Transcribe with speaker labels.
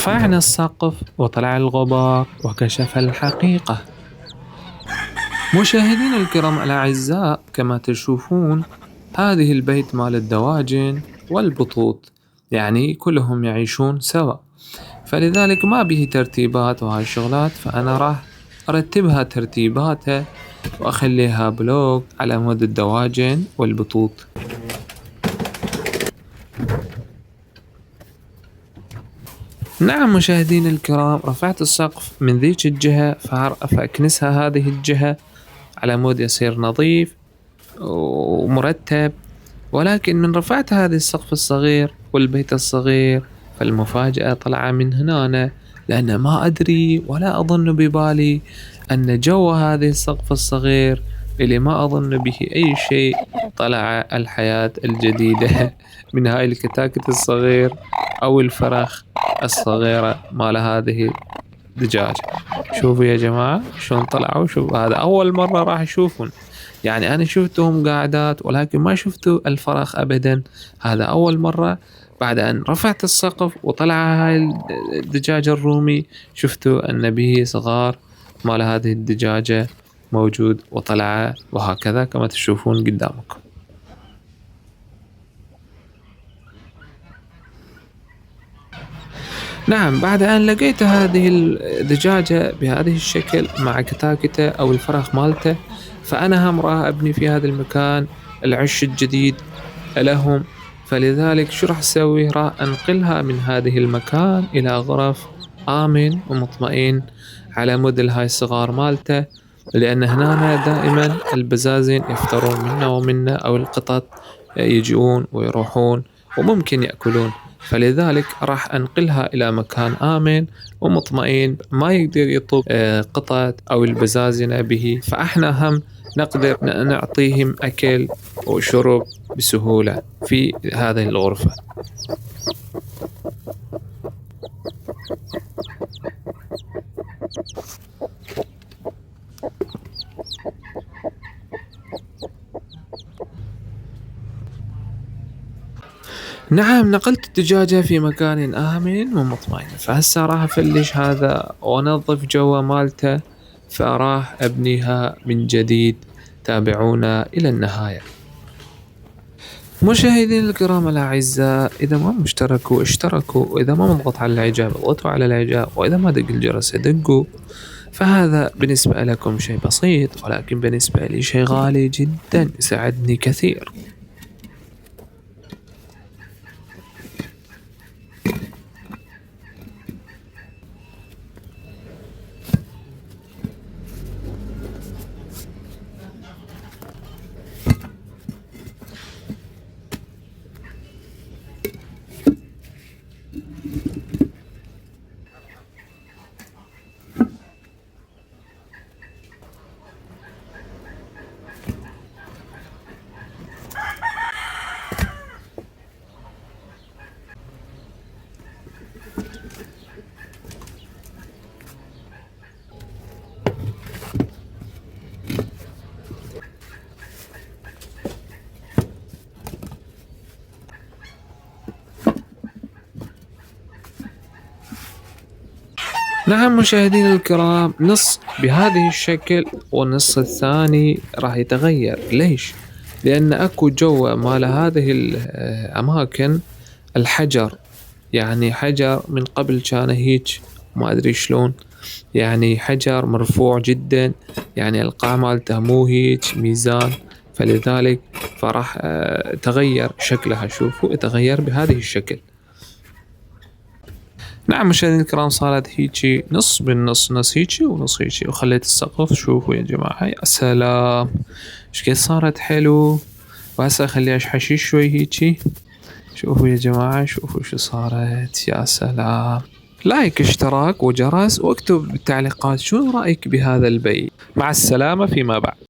Speaker 1: رفعنا السقف وطلع الغبار وكشف الحقيقة. مشاهدينا الكرام الأعزاء، كما تشوفون هذه البيت مال الدواجن والبطوط، يعني كلهم يعيشون سوا، فلذلك ما به ترتيبات وهاي الشغلات، فأنا راح أرتبها ترتيباتها وأخليها بلوك على مود الدواجن والبطوط. نعم مشاهدينا الكرام، رفعت السقف من ذيك الجهة فأكنسها هذه الجهة على مود يصير نظيف ومرتب، ولكن من رفعت هذا السقف الصغير والبيت الصغير فالمفاجأة طلع من هنا، لأن ما أدري ولا أظن ببالي أن جو هذا السقف الصغير اللي ما أظن به أي شيء طلع الحياة الجديدة من هاي الكتاكيت الصغير أو الفرخ الصغيرة مال هذه الدجاجة. شوفوا يا جماعة شلون طلعوا، شوفوا هذا أول مرة راح يشوفون، يعني أنا شفتهم قاعدات ولكن ما شفتوا الفرخ أبدا، هذا أول مرة بعد أن رفعت السقف وطلع هاي الدجاجة الرومي شفتوا أن به صغار مال هذه الدجاجة موجود وطلع، وهكذا كما تشوفون قدامكم. نعم بعد أن لقيت هذه الدجاجة بهذه الشكل مع كتاكته أو الفرخ مالته، فأنا هم راح أبني في هذا المكان العش الجديد لهم، فلذلك شو راح أسوي؟ راح أنقلها من هذه المكان إلى غرف آمن ومطمئن على مود هاي الصغار مالته، لأن هنا دائما البزازين يفترون منا ومنا أو القطط يجون ويروحون وممكن يأكلون، فلذلك راح أنقلها إلى مكان آمن ومطمئن ما يقدر يطب قطط أو البزازنة به، فإحنا هم نقدر نعطيهم أكل وشرب بسهولة في هذه الغرفة. نعم نقلت الدجاجة في مكان آمن ومطمئن، فهسه راح أفلش هذا وأنظف جوا مالته، فراح أبنيها من جديد. تابعونا إلى النهاية. مشاهدينا الكرام الأعزاء، إذا ما مشتركوا اشتركوا، وإذا ما مضغط على الإعجاب اضغطوا على الإعجاب، وإذا ما دق الجرس دقوا، فهذا بالنسبة لكم شيء بسيط، ولكن بالنسبة لي شيء غالي جدا يساعدني كثير. نعم مشاهدينا الكرام، نص بهذه الشكل والنص الثاني راح يتغير. ليش؟ لأن أكو جوا مال هذه الأماكن الحجر، يعني حجر من قبل كان هيج ما أدري شلون، يعني حجر مرفوع جدا، يعني القاع مالته مو هيج ميزان، فلذلك فراح تغير شكلها. شوفوا تغير بهذه الشكل. نعم مشاهدينا الكرام، صارت هيجي نص بالنص، نص هيجي ونص هيجي، وخليت السقف. شوفوا يا جماعة يا سلام ايش قد صارت حلو. وهسه اخليها حشيش شوي هيجي. شوفوا يا جماعة شوفوا شو صارت، يا سلام. لايك اشتراك وجرس، واكتب بالتعليقات شو رأيك بهذا البيت. مع السلامة فيما بعد.